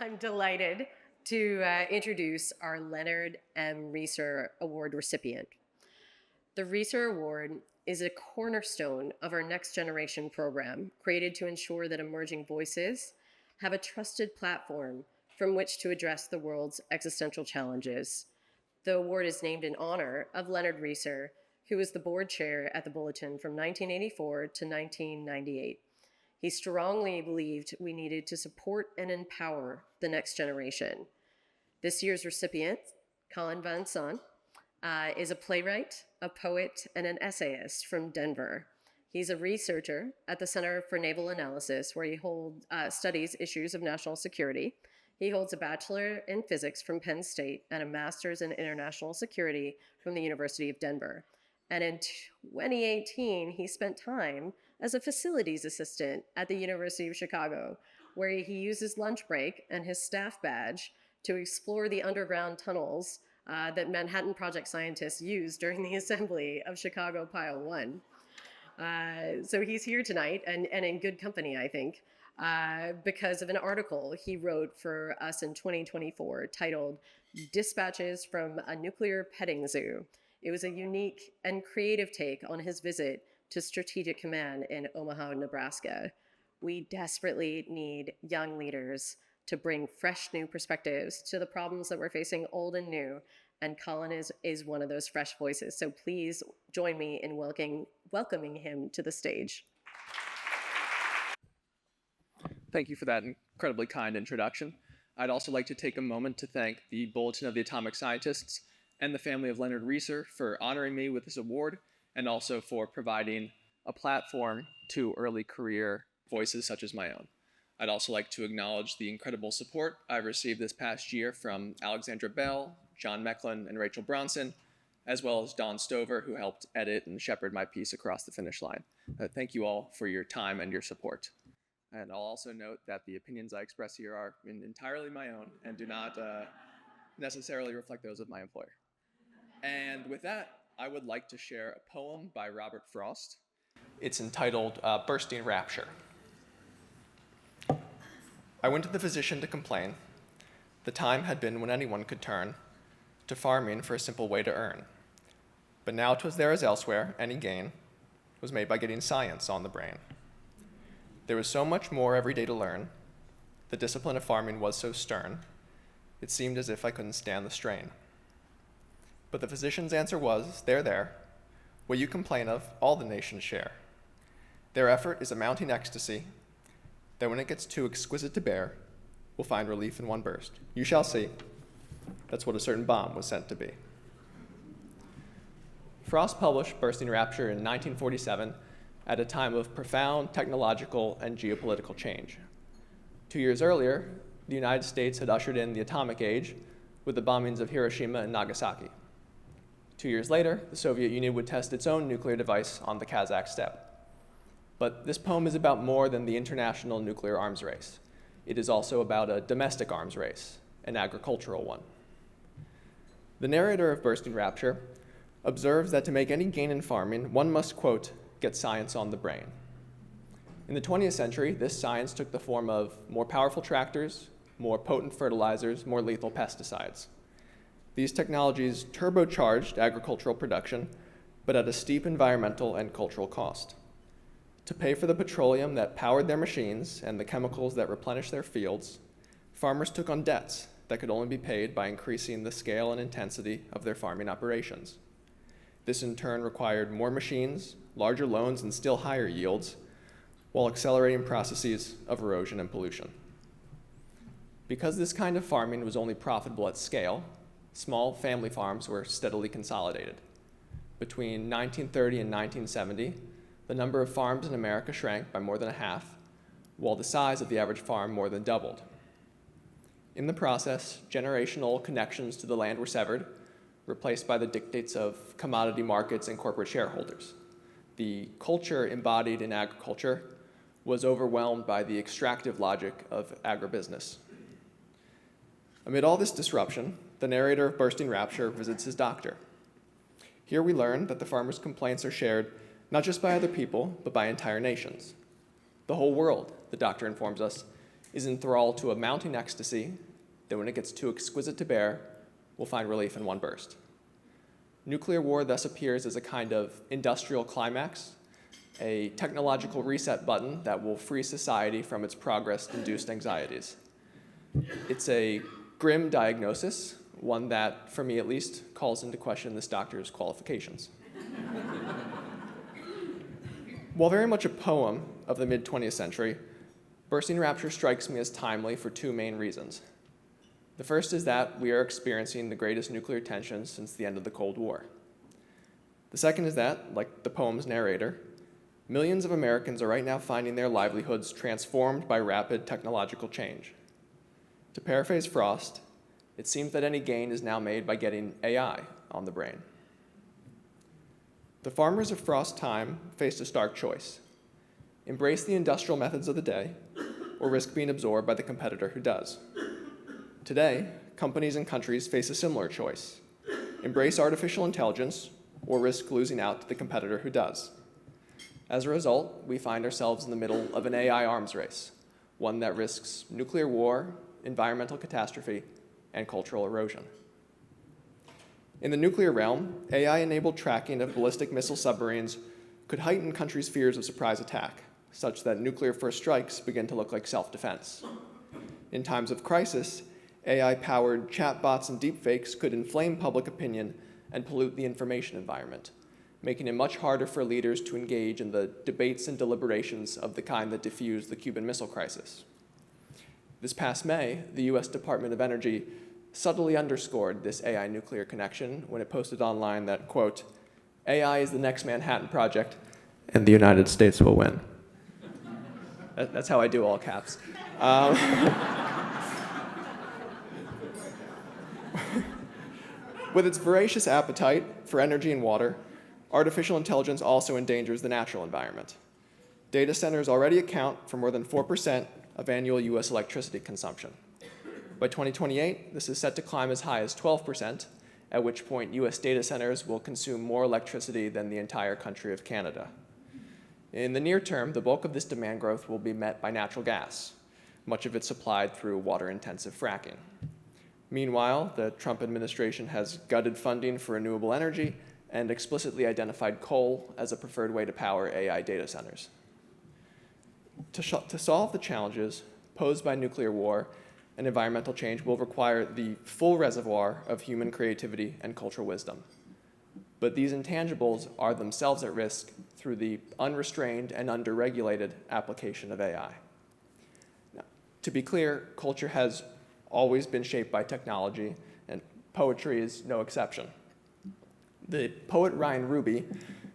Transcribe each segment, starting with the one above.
I'm delighted to introduce our Leonard M. Rieser Award recipient. The Rieser Award is a cornerstone of our Next Generation program, created to ensure that emerging voices have a trusted platform from which to address the world's existential challenges. The award is named in honor of Leonard Rieser, who was the board chair at the Bulletin from 1984 to 1998. He strongly believed we needed to support and empower the next generation. This year's recipient, Collin is a playwright, a poet, and an essayist from Denver. He's a researcher at the Center for Naval Analysis, where he studies issues of national security. He holds a bachelor in physics from Penn State and a master's in international security from the University of Denver. And in 2018, he spent time as a facilities assistant at the University of Chicago, where he used his lunch break and his staff badge to explore the underground tunnels that Manhattan Project scientists used during the assembly of Chicago Pile 1. So he's here tonight, and in good company, I think, because of an article he wrote for us in 2024 titled Dispatches from a Nuclear Petting Zoo. It was a unique and creative take on his visit to Strategic Command in Omaha, Nebraska. We desperately need young leaders to bring fresh new perspectives to the problems that we're facing, old and new, and Collin is one of those fresh voices. So please join me in welcoming him to the stage. Thank you for that incredibly kind introduction. I'd also like to take a moment to thank the Bulletin of the Atomic Scientists and the family of Leonard Rieser for honoring me with this award, and also for providing a platform to early career voices such as my own. I'd also like to acknowledge the incredible support I've received this past year from Alexandra Bell, John Mecklin, and Rachel Bronson, as well as Don Stover, who helped edit and shepherd my piece across the finish line. Thank you all for your time and your support. And I'll also note that the opinions I express here are entirely my own and do not necessarily reflect those of my employer. And with that, I would like to share a poem by Robert Frost. It's entitled Bursting Rapture. I went to the physician to complain. The time had been when anyone could turn to farming for a simple way to earn. But now 'twas there as elsewhere, any gain was made by getting science on the brain. There was so much more every day to learn. The discipline of farming was so stern, it seemed as if I couldn't stand the strain. But the physician's answer was, there, what you complain of, all the nations share. Their effort is a mounting ecstasy, that when it gets too exquisite to bear, will find relief in one burst. You shall see. That's what a certain bomb was sent to be. Frost published Bursting Rapture in 1947 at a time of profound technological and geopolitical change. 2 years earlier, the United States had ushered in the atomic age with the bombings of Hiroshima and Nagasaki. 2 years later, the Soviet Union would test its own nuclear device on the Kazakh steppe. But this poem is about more than the international nuclear arms race. It is also about a domestic arms race, an agricultural one. The narrator of Bursting Rapture observes that to make any gain in farming, one must, quote, get science on the brain. In the 20th century, this science took the form of more powerful tractors, more potent fertilizers, more lethal pesticides. These technologies turbocharged agricultural production, but at a steep environmental and cultural cost. To pay for the petroleum that powered their machines and the chemicals that replenished their fields, farmers took on debts that could only be paid by increasing the scale and intensity of their farming operations. This in turn required more machines, larger loans, and still higher yields, while accelerating processes of erosion and pollution. Because this kind of farming was only profitable at scale, small family farms were steadily consolidated. Between 1930 and 1970, the number of farms in America shrank by more than a half, while the size of the average farm more than doubled. In the process, generational connections to the land were severed, replaced by the dictates of commodity markets and corporate shareholders. The culture embodied in agriculture was overwhelmed by the extractive logic of agribusiness. Amid all this disruption, the narrator of Bursting Rapture visits his doctor. Here we learn that the farmer's complaints are shared not just by other people, but by entire nations. The whole world, the doctor informs us, is enthralled to a mounting ecstasy that when it gets too exquisite to bear, will find relief in one burst. Nuclear war thus appears as a kind of industrial climax, a technological reset button that will free society from its progress-induced anxieties. It's a grim diagnosis, one that, for me at least, calls into question this doctor's qualifications. While very much a poem of the mid-20th century, Bursting Rapture strikes me as timely for two main reasons. The first is that we are experiencing the greatest nuclear tensions since the end of the Cold War. The second is that, like the poem's narrator, millions of Americans are right now finding their livelihoods transformed by rapid technological change. To paraphrase Frost, it seems that any gain is now made by getting AI on the brain. The farmers of Frost's time faced a stark choice: embrace the industrial methods of the day, or risk being absorbed by the competitor who does. Today, companies and countries face a similar choice: embrace artificial intelligence, or risk losing out to the competitor who does. As a result, we find ourselves in the middle of an AI arms race, one that risks nuclear war, environmental catastrophe, and cultural erosion. In the nuclear realm, AI-enabled tracking of ballistic missile submarines could heighten countries' fears of surprise attack, such that nuclear first strikes begin to look like self-defense. In times of crisis, AI-powered chatbots and deepfakes could inflame public opinion and pollute the information environment, making it much harder for leaders to engage in the debates and deliberations of the kind that diffused the Cuban Missile Crisis. This past May, the US Department of Energy subtly underscored this AI nuclear connection when it posted online that, quote, AI is the next Manhattan Project, and the United States will win. That's how I do all caps. With its voracious appetite for energy and water, artificial intelligence also endangers the natural environment. Data centers already account for more than 4% of annual US electricity consumption. By 2028, this is set to climb as high as 12%, at which point US data centers will consume more electricity than the entire country of Canada. In the near term, the bulk of this demand growth will be met by natural gas, much of it supplied through water-intensive fracking. Meanwhile, the Trump administration has gutted funding for renewable energy and explicitly identified coal as a preferred way to power AI data centers. To solve the challenges posed by nuclear war and environmental change will require the full reservoir of human creativity and cultural wisdom. But these intangibles are themselves at risk through the unrestrained and underregulated application of AI. Now, to be clear, culture has always been shaped by technology, and poetry is no exception. The poet Ryan Ruby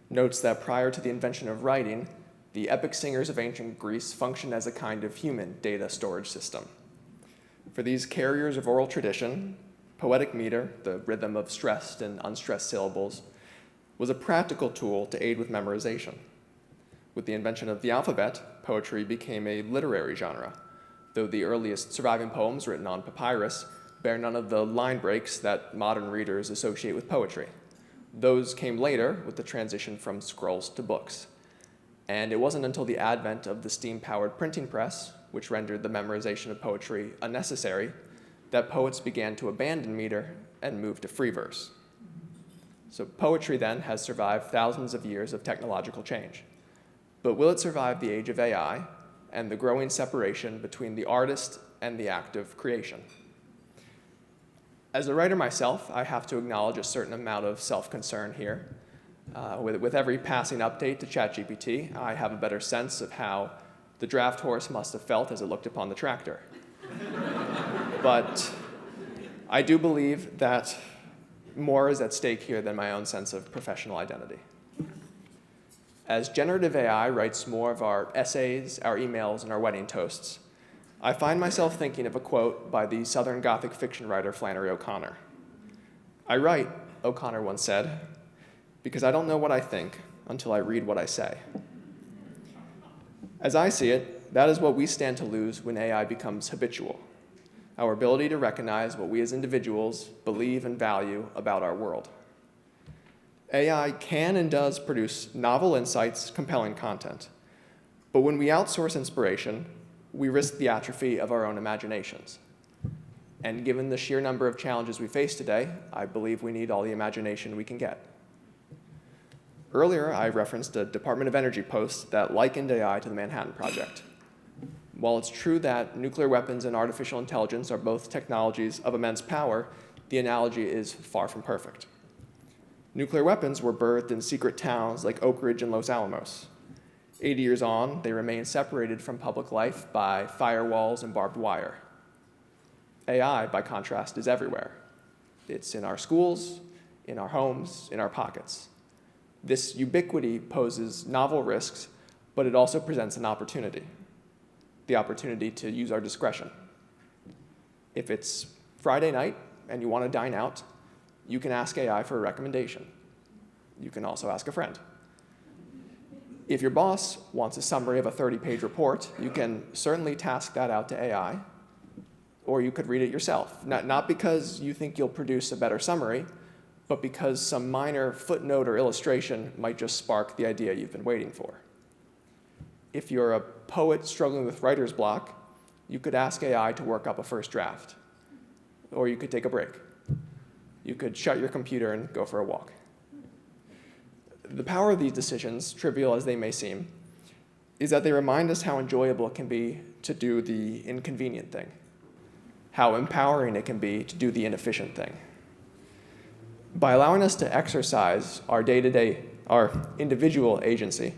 notes that prior to the invention of writing, the epic singers of ancient Greece functioned as a kind of human data storage system. For these carriers of oral tradition, poetic meter, the rhythm of stressed and unstressed syllables, was a practical tool to aid with memorization. With the invention of the alphabet, poetry became a literary genre, though the earliest surviving poems written on papyrus bear none of the line breaks that modern readers associate with poetry. Those came later with the transition from scrolls to books. And it wasn't until the advent of the steam-powered printing press, which rendered the memorization of poetry unnecessary, that poets began to abandon meter and move to free verse. So poetry then has survived thousands of years of technological change. But will it survive the age of AI and the growing separation between the artist and the act of creation? As a writer myself, I have to acknowledge a certain amount of self-concern here. With every passing update to ChatGPT, I have a better sense of how the draft horse must have felt as it looked upon the tractor. But I do believe that more is at stake here than my own sense of professional identity. As generative AI writes more of our essays, our emails, and our wedding toasts, I find myself thinking of a quote by the Southern Gothic fiction writer Flannery O'Connor. "I write," O'Connor once said, "because I don't know what I think until I read what I say." As I see it, that is what we stand to lose when AI becomes habitual, our ability to recognize what we as individuals believe and value about our world. AI can and does produce novel insights, compelling content. But when we outsource inspiration, we risk the atrophy of our own imaginations. And given the sheer number of challenges we face today, I believe we need all the imagination we can get. Earlier, I referenced a Department of Energy post that likened AI to the Manhattan Project. While it's true that nuclear weapons and artificial intelligence are both technologies of immense power, the analogy is far from perfect. Nuclear weapons were birthed in secret towns like Oak Ridge and Los Alamos. 80 years on, they remain separated from public life by firewalls and barbed wire. AI, by contrast, is everywhere. It's in our schools, in our homes, in our pockets. This ubiquity poses novel risks, but it also presents an opportunity, the opportunity to use our discretion. If it's Friday night and you want to dine out, you can ask AI for a recommendation. You can also ask a friend. If your boss wants a summary of a 30-page report, you can certainly task that out to AI, or you could read it yourself. Not because you think you'll produce a better summary, but because some minor footnote or illustration might just spark the idea you've been waiting for. If you're a poet struggling with writer's block, you could ask AI to work up a first draft. Or you could take a break. You could shut your computer and go for a walk. The power of these decisions, trivial as they may seem, is that they remind us how enjoyable it can be to do the inconvenient thing, how empowering it can be to do the inefficient thing. By allowing us to exercise our individual agency,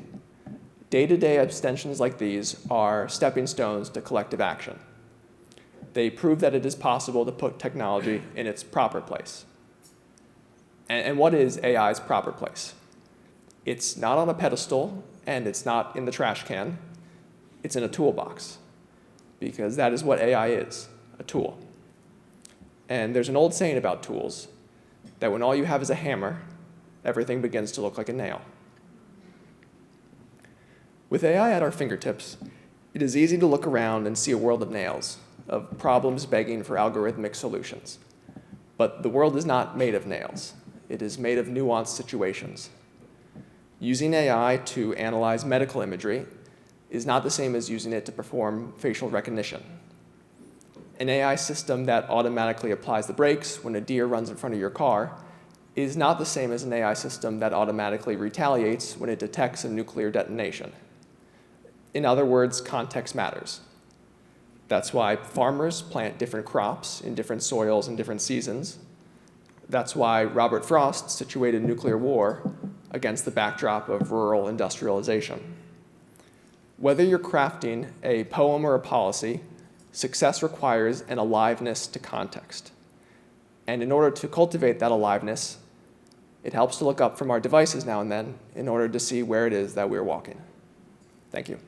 day-to-day abstentions like these are stepping stones to collective action. They prove that it is possible to put technology in its proper place. And what is AI's proper place? It's not on a pedestal, and it's not in the trash can. It's in a toolbox, because that is what AI is, a tool. And there's an old saying about tools, that when all you have is a hammer, everything begins to look like a nail. With AI at our fingertips, it is easy to look around and see a world of nails, of problems begging for algorithmic solutions. But the world is not made of nails. It is made of nuanced situations. Using AI to analyze medical imagery is not the same as using it to perform facial recognition. An AI system that automatically applies the brakes when a deer runs in front of your car is not the same as an AI system that automatically retaliates when it detects a nuclear detonation. In other words, context matters. That's why farmers plant different crops in different soils and different seasons. That's why Robert Frost situated nuclear war against the backdrop of rural industrialization. Whether you're crafting a poem or a policy, success requires an aliveness to context. And in order to cultivate that aliveness, it helps to look up from our devices now and then in order to see where it is that we're walking. Thank you.